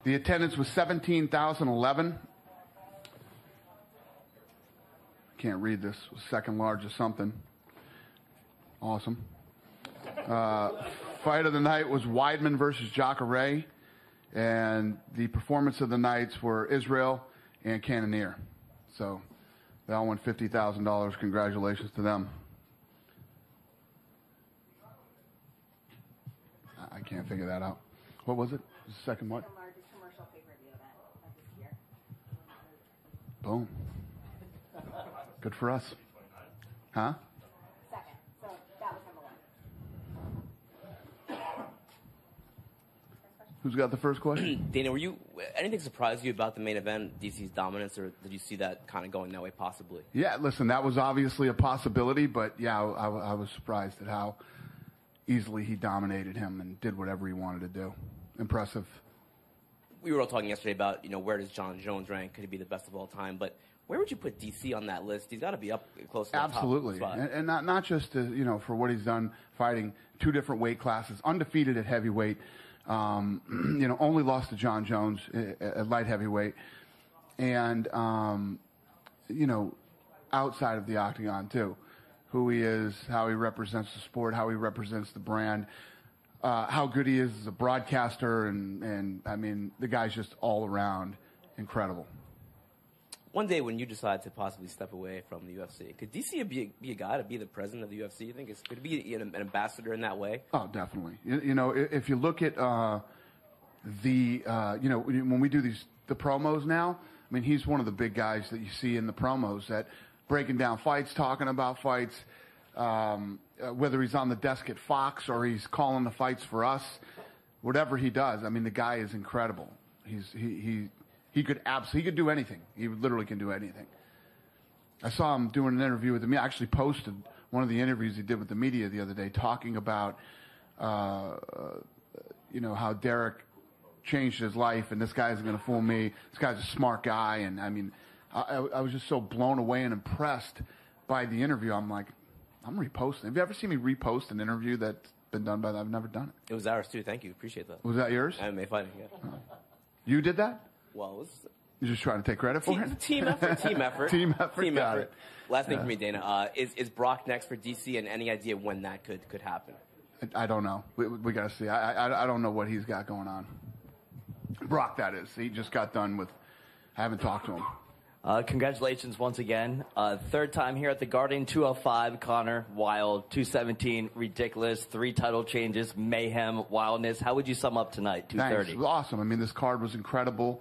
The attendance was 17,011. Can't read this. It was second largest something. Awesome. Fight of the night was Weidman versus Jacare. And the performance of the nights were Israel and Cannonier. So they all won $50,000. Congratulations to them. I can't figure that out. What was it? The second what? The largest commercial pay-per-view event of this year. Boom. Good for us. Huh? Second. So that was number one. Who's got the first question? Dana, were anything surprise you about the main event, DC's dominance, or did you see that kind of going that way possibly? Yeah, listen, that was obviously a possibility, but yeah, I was surprised at how easily he dominated him and did whatever he wanted to do. Impressive. We were all talking yesterday about, where does John Jones rank? Could he be the best of all time? But where would you put DC on that list? He's got to be up close to the top Absolutely. spot. And not just, for what he's done fighting two different weight classes, undefeated at heavyweight, only lost to John Jones at light heavyweight. And, outside of the octagon, too. Who he is, how he represents the sport, how he represents the brand, how good he is as a broadcaster, and I mean, the guy's just all around incredible. One day when you decide to possibly step away from the UFC, could DC be a guy to be the president of the UFC? You think could he be an ambassador in that way? Oh, definitely. If you look at when we do the promos now, I mean, he's one of the big guys that you see in the promos that breaking down fights, talking about fights, whether he's on the desk at Fox or he's calling the fights for us, whatever he does. I mean, the guy is incredible. He could do anything. He literally can do anything. I saw him doing an interview with the media. I actually posted one of the interviews he did with the media the other day, talking about, how Derek changed his life, and this guy isn't going to fool me. This guy's a smart guy, and I mean, I was just so blown away and impressed by the interview. I'm like, I'm reposting. Have you ever seen me repost an interview that's been done by that? I've never done it. It was ours too. Thank you. Appreciate that. Was that yours? MMA fighting. Yeah. You did that? Well, it was You're just trying to take credit for it? Team effort. Team effort. Team effort. Team Got effort. it. Last thing for me, Dana. Is Brock next for DC, and any idea when that could happen? I don't know. We got to see. I don't know what he's got going on. Brock, that is. He just got done with. I haven't talked to him. Congratulations once again. Third time here at the Guardian. 205, Connor, wild. 217, ridiculous. 3 title changes, mayhem, wildness. How would you sum up tonight, 230? Thanks. It was awesome. I mean, this card was incredible.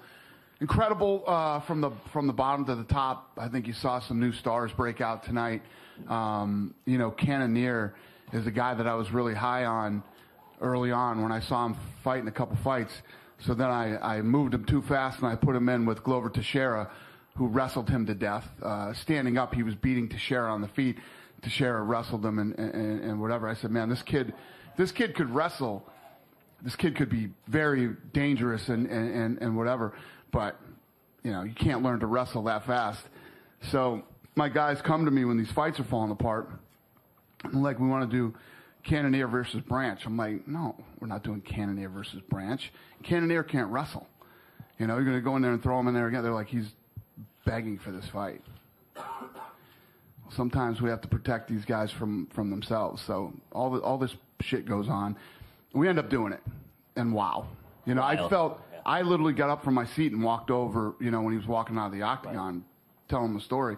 Incredible from the bottom to the top. I think you saw some new stars break out tonight. Cannonier is a guy that I was really high on early on when I saw him fight in a couple fights. So then I moved him too fast and I put him in with Glover Teixeira, who wrestled him to death. Standing up, he was beating Teixeira on the feet. Teixeira wrestled him and whatever. I said, man, this kid could wrestle. This kid could be very dangerous and whatever. But, you can't learn to wrestle that fast. So my guys come to me when these fights are falling apart. I'm like, we want to do Cannonier versus Branch. I'm like, no, we're not doing Cannonier versus Branch. Cannonier can't wrestle. You're going to go in there and throw him in there again. They're like, he's begging for this fight. Sometimes we have to protect these guys from themselves. So all this shit goes on. We end up doing it. And wow. I literally got up from my seat and walked over, when he was walking out of the octagon, telling the story.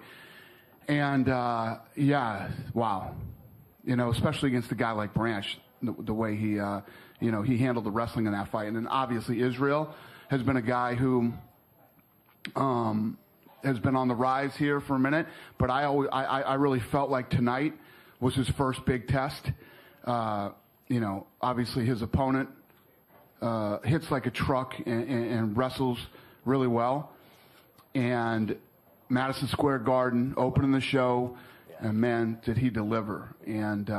And, wow. Especially against a guy like Branch, the way he handled the wrestling in that fight. And then obviously Israel has been a guy who has been on the rise here for a minute. But I really felt like tonight was his first big test. Obviously his opponent hits like a truck and wrestles really well. And Madison Square Garden opening the show, and man, did he deliver. And,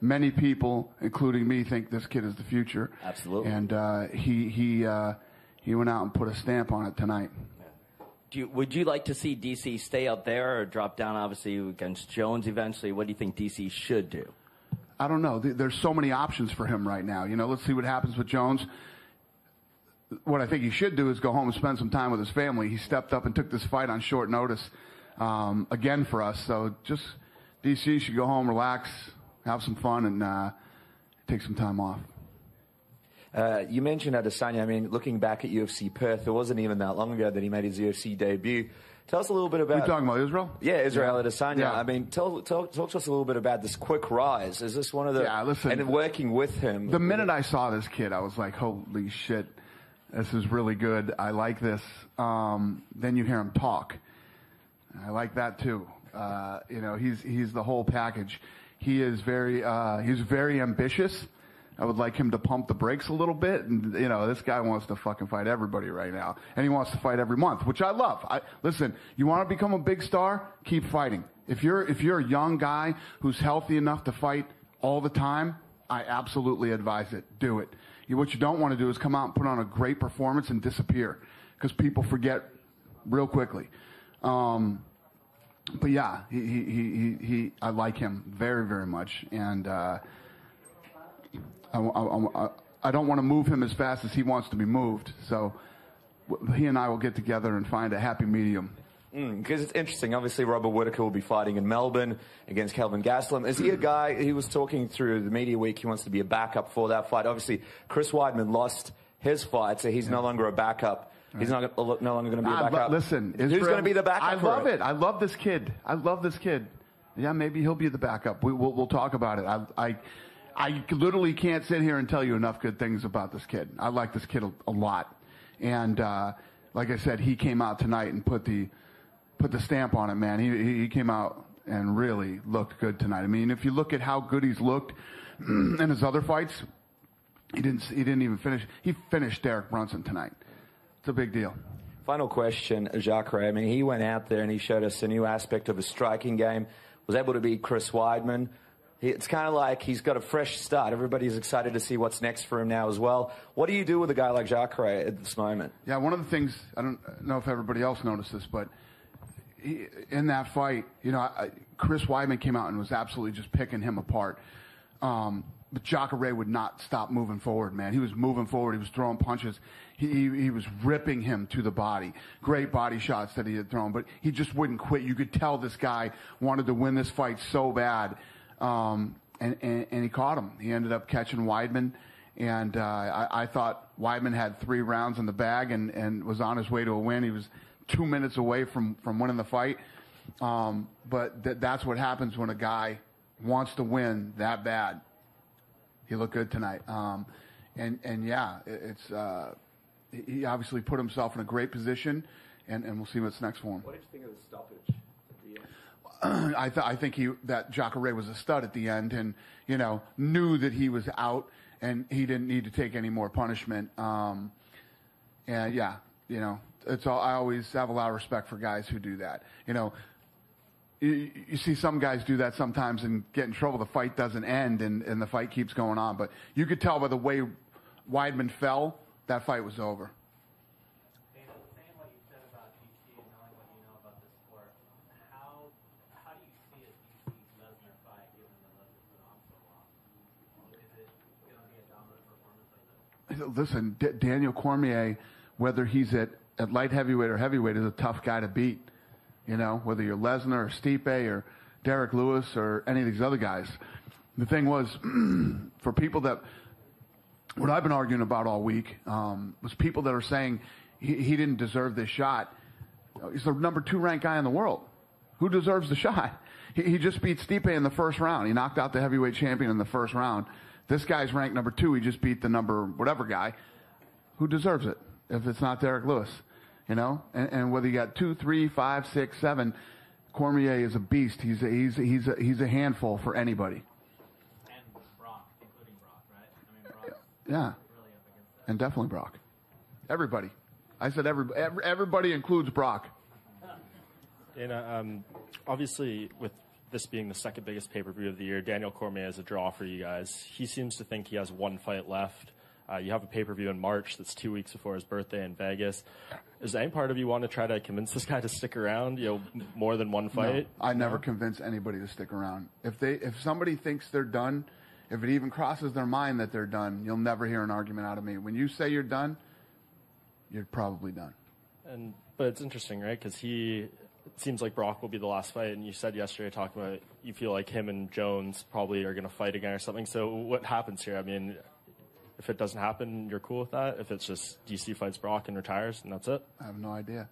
many people, including me, think this kid is the future. Absolutely. And he went out and put a stamp on it tonight. Would you like to see DC stay up there or drop down, obviously, against Jones eventually? What do you think DC should do? I don't know. There's so many options for him right now. Let's see what happens with Jones. what I think he should do is go home and spend some time with his family. He stepped up and took this fight on short notice again for us. So just DC should go home, relax, have some fun, and take some time off. You mentioned Adesanya. I mean, looking back at UFC Perth, it wasn't even that long ago that he made his UFC debut. Tell us a little bit about... Are you talking about Israel? Yeah, Israel Adesanya. Yeah. I mean, talk to us a little bit about this quick rise. Is this one of the... Yeah, listen. And working with him... The minute I saw this kid, I was like, holy shit, this is really good. I like this. Then you hear him talk. I like that too. You know, he's the whole package. He is he's very ambitious. I would like him to pump the brakes a little bit. And, you know, this guy wants to fucking fight everybody right now. And he wants to fight every month, which I love. Listen, you want to become a big star? Keep fighting. If you're a young guy who's healthy enough to fight all the time, I absolutely advise it. Do it. What you don't want to do is come out and put on a great performance and disappear, because people forget real quickly. But yeah, I like him very, very much. And, I don't want to move him as fast as he wants to be moved. So he and I will get together and find a happy medium. Because it's interesting. Obviously, Robert Whittaker will be fighting in Melbourne against Kelvin Gastelum. Is he a guy, he was talking through the media week, he wants to be a backup for that fight. Obviously, Chris Weidman lost his fight, so he's no longer a backup. Right. He's no longer going to be a backup. Listen, who's going to be the backup? I love it. I love this kid. Yeah, maybe he'll be the backup. We'll talk about it. I literally can't sit here and tell you enough good things about this kid. I like this kid a lot. And like I said, he came out tonight and put the stamp on it, man. He came out and really looked good tonight. I mean, if you look at how good he's looked in his other fights, he didn't even finish. He finished Derek Brunson tonight. It's a big deal. Final question, Jacare. I mean, he went out there and he showed us a new aspect of his striking game. Was able to beat Chris Weidman. It's kind of like he's got a fresh start. Everybody's excited to see what's next for him now as well. What do you do with a guy like Jacare at this moment? Yeah, one of the things, I don't know if everybody else noticed this, but in that fight, you know, Chris Weidman came out and was absolutely just picking him apart. But Jacare would not stop moving forward, man. He was moving forward. He was throwing punches. He was ripping him to the body. Great body shots that he had thrown, but he just wouldn't quit. You could tell this guy wanted to win this fight so bad. And he caught him. He ended up catching Weidman. And I thought Weidman had 3 rounds in the bag and was on his way to a win. He was 2 minutes away from winning the fight. But that's what happens when a guy wants to win that bad. He looked good tonight. And yeah, he obviously put himself in a great position, and we'll see what's next for him. What did you think of the stoppage at the end? I think that Jacare was a stud at the end, and you know, knew that he was out and he didn't need to take any more punishment. And yeah, you know, it's all. I always have a lot of respect for guys who do that. You know, you see some guys do that sometimes and get in trouble. The fight doesn't end, and the fight keeps going on. But you could tell by the way Weidman fell, that fight was over. Saying what you said about DC and knowing what you know about the sport, how do you see a DC-Lesnar fight given that Lesnar's been off so long? Is it going to be a dominant performance like this? Listen, Daniel Cormier, whether he's at light heavyweight or heavyweight, is a tough guy to beat. You know, whether you're Lesnar or Stipe or Derek Lewis or any of these other guys. The thing was, for people that, what I've been arguing about all week, was people that are saying he didn't deserve this shot. He's the number 2 ranked guy in the world. Who deserves the shot? He just beat Stipe in the first round. He knocked out the heavyweight champion in the first round. This guy's ranked number 2. He just beat the number whatever guy. Who deserves it if it's not Derek Lewis? You know, and whether you got 2, 3, 5, 6, 7, Cormier is a beast. He's a handful for anybody. And Brock, including Brock, right? I mean, Brock's yeah, really up against that. and definitely Brock. Everybody. I said everybody includes Brock. And obviously, with this being the second biggest pay-per-view of the year, Daniel Cormier is a draw for you guys. He seems to think he has 1 fight left. You have a pay-per-view in March that's 2 weeks before his birthday in Vegas. Is there any part of you want to try to convince this guy to stick around, you know, more than 1 fight? No, I never convince anybody to stick around. If somebody thinks they're done, if it even crosses their mind that they're done, you'll never hear an argument out of me. When you say you're done, you're probably done. But it's interesting, right? Because it seems like Brock will be the last fight, and you said yesterday talking about you feel like him and Jones probably are going to fight again or something. So what happens here? I mean, if it doesn't happen, you're cool with that? If it's just DC fights Brock and retires, and that's it? I have no idea.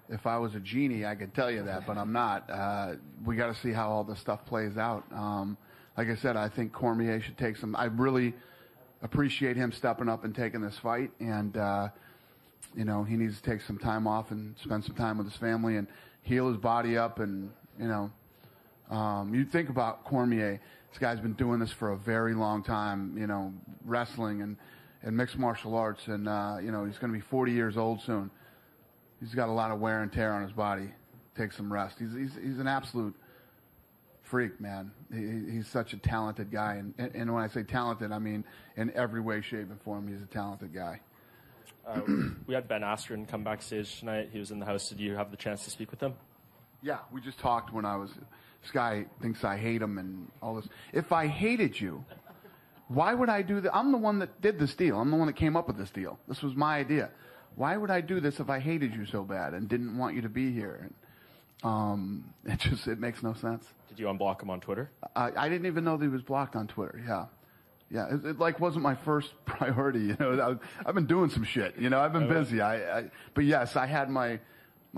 If I was a genie, I could tell you that, but I'm not. We got to see how all this stuff plays out. Like I said, I think Cormier should take some. I really appreciate him stepping up and taking this fight, and you know, he needs to take some time off and spend some time with his family and heal his body up. And you know, you think about Cormier. This guy's been doing this for a very long time. You know, wrestling and mixed martial arts, and you know, he's going to be 40 years old soon. He's got a lot of wear and tear on his body. Take some rest. He's an absolute freak, man. He's such a talented guy, and when I say talented, I mean in every way, shape, and form. He's a talented guy. We had Ben Askren come backstage tonight. He was in the house. Did you have the chance to speak with him? Yeah, we just talked when I was. This guy thinks I hate him and all this. If I hated you, why would I do that? I'm the one that did this deal. I'm the one that came up with this deal. This was my idea. Why would I do this if I hated you so bad and didn't want you to be here? And it makes no sense. Did you unblock him on Twitter? I didn't even know that he was blocked on Twitter. Yeah. It like wasn't my first priority. You know, I've been doing some shit. You know, I've been busy. But yes, I had my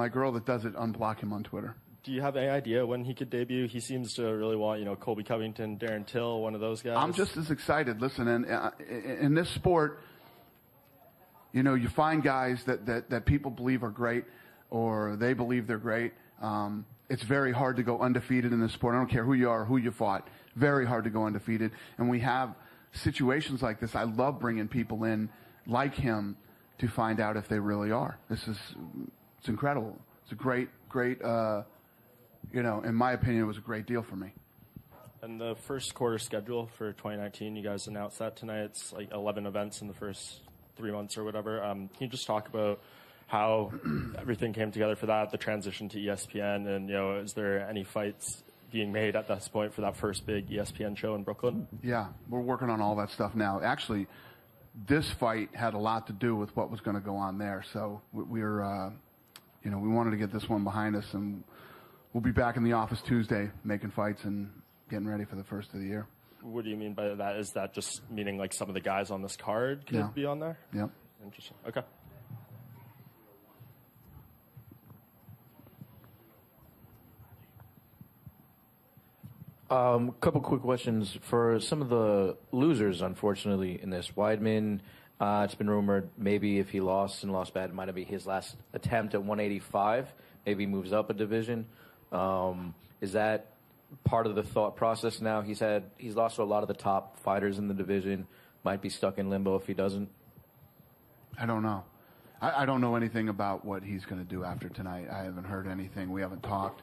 girl that does it unblock him on Twitter. Do you have any idea when he could debut? He seems to really want, you know, Colby Covington, Darren Till, one of those guys. I'm just as excited. Listen, in this sport, you know, you find guys that people believe are great, or they believe they're great. It's very hard to go undefeated in this sport. I don't care who you are, who you fought. Very hard to go undefeated. And we have situations like this. I love bringing people in like him to find out if they really are. It's incredible. It's a great, you know, in my opinion, it was a great deal for me. And the first quarter schedule for 2019, you guys announced that tonight. It's like 11 events in the first 3 months or whatever. Can you just talk about how everything came together for that, the transition to ESPN, and, you know, is there any fights being made at this point for that first big ESPN show in Brooklyn? Yeah, we're working on all that stuff now. Actually, this fight had a lot to do with what was going to go on there. So we're, you know, we wanted to get this one behind us, and we'll be back in the office Tuesday making fights and getting ready for the first of the year. What do you mean by that? Is that just meaning like some of the guys on this card could be on there? Yeah. Interesting. Okay. Couple quick questions for some of the losers, unfortunately, in this. Weidman, it's been rumored maybe if he lost and lost bad, it might be his last attempt at 185. Maybe he moves up a division. Is that part of the thought process now? He's lost to a lot of the top fighters in the division. Might be stuck in limbo if he doesn't. I don't know. I don't know anything about what he's going to do after tonight. I haven't heard anything. We haven't talked.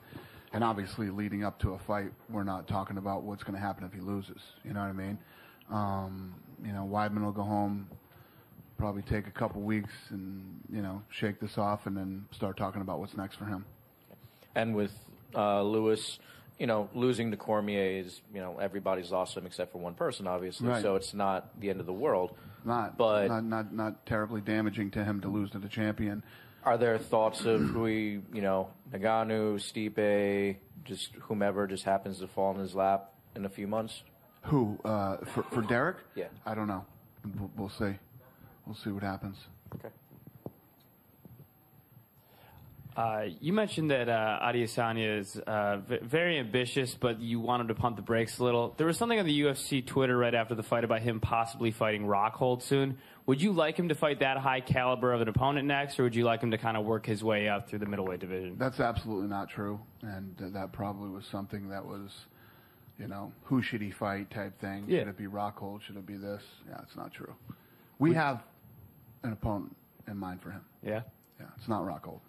And obviously, leading up to a fight, we're not talking about what's going to happen if he loses. You know what I mean? You know, Weidman will go home, probably take a couple weeks and, you know, shake this off and then start talking about what's next for him. And with Lewis, you know, losing to Cormier is, you know, everybody's lost him except for one person, obviously. Right. So it's not the end of the world. Not terribly damaging to him to lose to the champion. Are there thoughts of who he, you know, Ngannou, Stipe, just whomever just happens to fall in his lap in a few months? Who? For Derek? Yeah. I don't know. We'll see. We'll see what happens. Okay. You mentioned that Adesanya is very ambitious, but you want him to pump the brakes a little. There was something on the UFC Twitter right after the fight about him possibly fighting Rockhold soon. Would you like him to fight that high caliber of an opponent next, or would you like him to kind of work his way up through the middleweight division? That's absolutely not true, and that probably was something that was, you know, who should he fight type thing. Yeah. Should it be Rockhold? Should it be this? Yeah, it's not true. We have an opponent in mind for him. Yeah? Yeah, it's not Rockhold.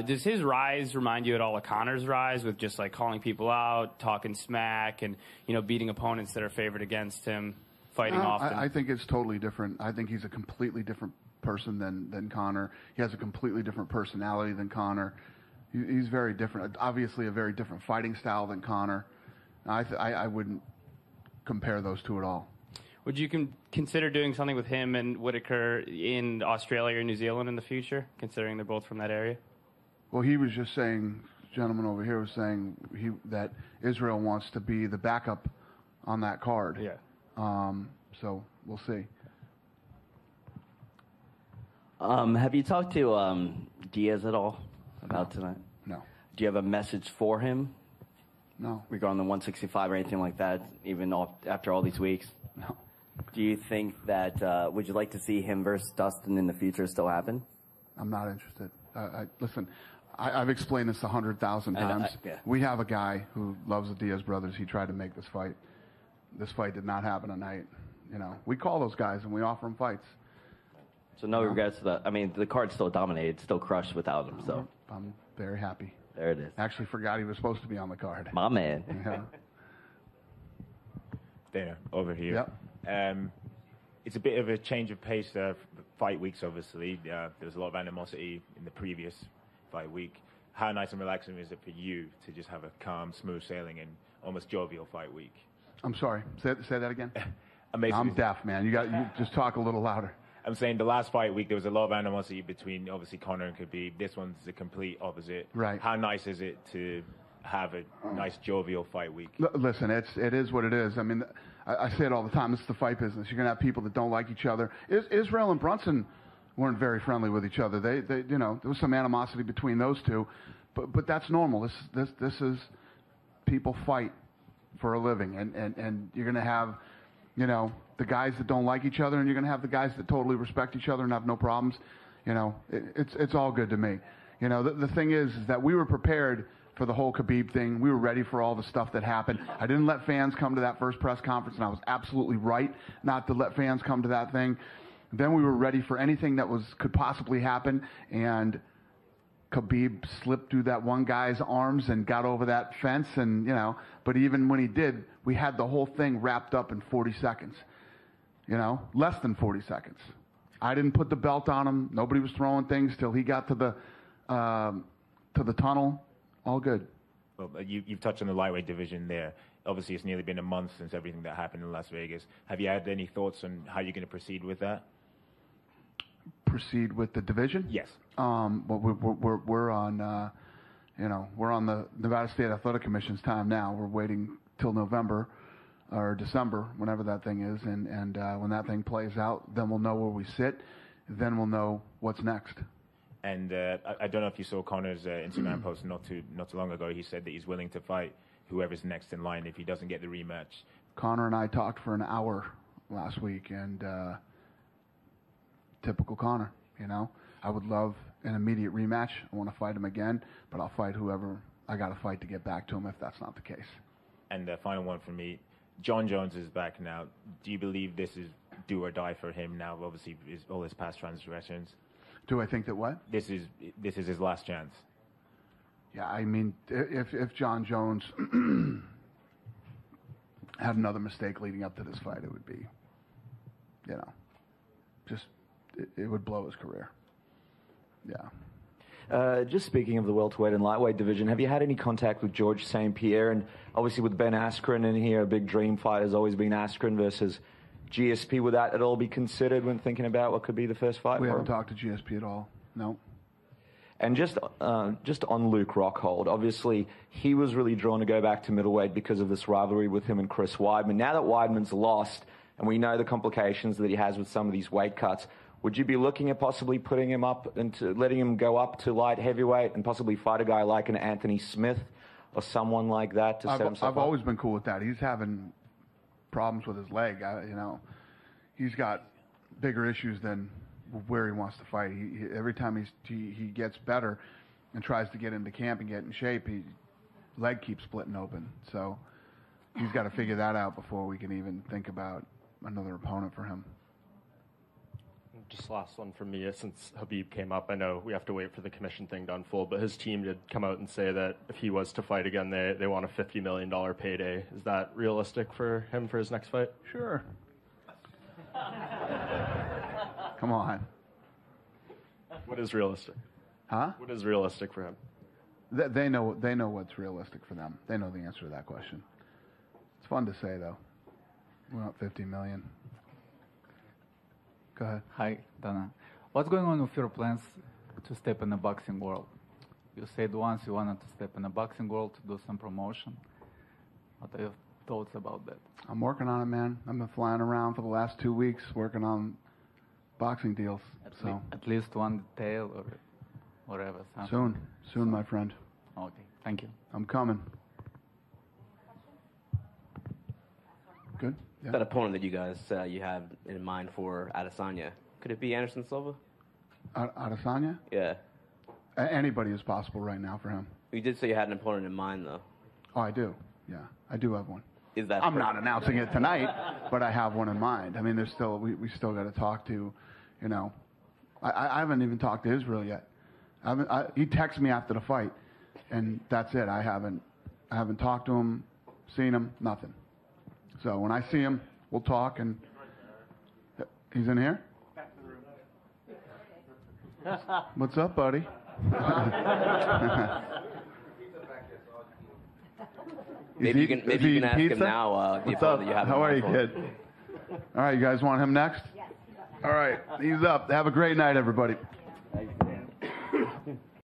Does his rise remind you at all of Conor's rise, with just like calling people out, talking smack, and, you know, beating opponents that are favored against him, fighting often? I think it's totally different. I think he's a completely different person than Conor. He has a completely different personality than Conor. He's very different. Obviously, a very different fighting style than Conor. I wouldn't compare those two at all. Would you consider doing something with him and Whitaker in Australia or New Zealand in the future, considering they're both from that area? Well, he was just saying, the gentleman over here was saying that Israel wants to be the backup on that card. Yeah. So we'll see. Have you talked to Diaz at all about tonight? No. Do you have a message for him? No. Regarding the 165 or anything like that, even after all these weeks? No. Do you think that, would you like to see him versus Dustin in the future still happen? I'm not interested. Listen, I've explained this 100,000 times. Yeah. We have a guy who loves the Diaz brothers. He tried to make this fight. This fight did not happen tonight. You know, we call those guys and we offer them fights. So no regrets to that. I mean, the card's still dominated, still crushed without him. So I'm very happy. There it is. Actually forgot he was supposed to be on the card. My man. Yeah. There, over here. Yep. It's a bit of a change of pace fight weeks, obviously. There was a lot of animosity in the previous fight week. How nice and relaxing is it for you to just have a calm, smooth sailing and almost jovial fight week? I'm sorry. Say that again. Amazing. I'm deaf, man. You just talk a little louder. I'm saying the last fight week, there was a lot of animosity between, obviously, Conor and Khabib. This one's the complete opposite. Right. How nice is it to have a nice, jovial fight week? Listen, it is what it is. I mean, I say it all the time. This is the fight business. You're going to have people that don't like each other. Israel and Brunson weren't very friendly with each other. They there was some animosity between those two, but that's normal. This is people fight for a living, and you're going to have, the guys that don't like each other, and you're going to have the guys that totally respect each other and have no problems. It's all good to me. The thing is that we were prepared for the whole Khabib thing. We were ready for all the stuff that happened. I didn't let fans come to that first press conference, and I was absolutely right not to let fans come to that thing. Then we were ready for anything that could possibly happen, and Khabib slipped through that one guy's arms and got over that fence, and but even when he did, we had the whole thing wrapped up in 40 seconds. Less than 40 seconds. I didn't put the belt on him. Nobody was throwing things till he got to the tunnel. All good. Well, you've touched on the lightweight division there. Obviously, it's nearly been a month since everything that happened in Las Vegas. Have you had any thoughts on how you're going to proceed with that? Proceed with the division? Yes. Well, we're on, we're on the Nevada State Athletic Commission's time now. We're waiting till November or December, whenever that thing is, and when that thing plays out, then we'll know where we sit. Then we'll know what's next. And I don't know if you saw Conor's Instagram post not too long ago. He said that he's willing to fight whoever's next in line if he doesn't get the rematch. Conor and I talked for an hour last week, and typical Conor, I would love an immediate rematch. I want to fight him again, but I'll fight whoever I got to fight to get back to him if that's not the case. And the final one for me, John Jones is back now. Do you believe this is do or die for him now? Obviously, all his past transgressions. Do I think that what? This is his last chance. Yeah, I mean, if John Jones had another mistake leading up to this fight, it would be, it would blow his career. Yeah. Just speaking of the welterweight and lightweight division, have you had any contact with George St. Pierre? And obviously with Ben Askren in here, a big dream fight has always been Askren versus GSP. Would that at all be considered when thinking about what could be the first fight? We haven't talked to GSP at all. No. And just on Luke Rockhold, obviously he was really drawn to go back to middleweight because of this rivalry with him and Chris Weidman. Now that Weidman's lost, and we know the complications that he has with some of these weight cuts, would you be looking at possibly putting him up and letting him go up to light heavyweight and possibly fight a guy like an Anthony Smith or someone like that to set himself I've up? always been cool with that. He's having problems with his leg. He's got bigger issues than where he wants to fight. Every time he gets better and tries to get into camp and get in shape, his leg keeps splitting open. So he's got to figure that out before we can even think about another opponent for him. Just last one from me. Since Khabib came up, I know we have to wait for the commission thing to unfold, but his team did come out and say that if he was to fight again, they want a $50 million payday. Is that realistic for him for his next fight? Sure. Come on. What is realistic? Huh? What is realistic for him? They know what's realistic for them. They know the answer to that question. It's fun to say, though. We want $50 million. Go ahead. Hi, Dana. What's going on with your plans to step in the boxing world? You said once you wanted to step in the boxing world to do some promotion. What are your thoughts about that? I'm working on it, man. I've been flying around for the last 2 weeks working on boxing deals. At least one detail or whatever. Something. Soon, my friend. Okay, thank you. I'm coming. Good. Yeah. That opponent that you guys you have in mind for Adesanya, could it be Anderson Silva? Adesanya? Yeah. Anybody is possible right now for him. You did say you had an opponent in mind, though. Oh, I do. Yeah, I do have one. Is that? I'm not announcing it tonight, but I have one in mind. I mean, there's still we still got to talk to, you know. I haven't even talked to Israel yet. He texted me after the fight, and that's it. I haven't talked to him, seen him, nothing. So when I see him, we'll talk. And he's in here. Back to the room. What's up, buddy? Maybe you can ask him now. What's up? How are you, kid? All right, you guys want him next? Yes. All right, he's up. Have a great night, everybody. Thank you.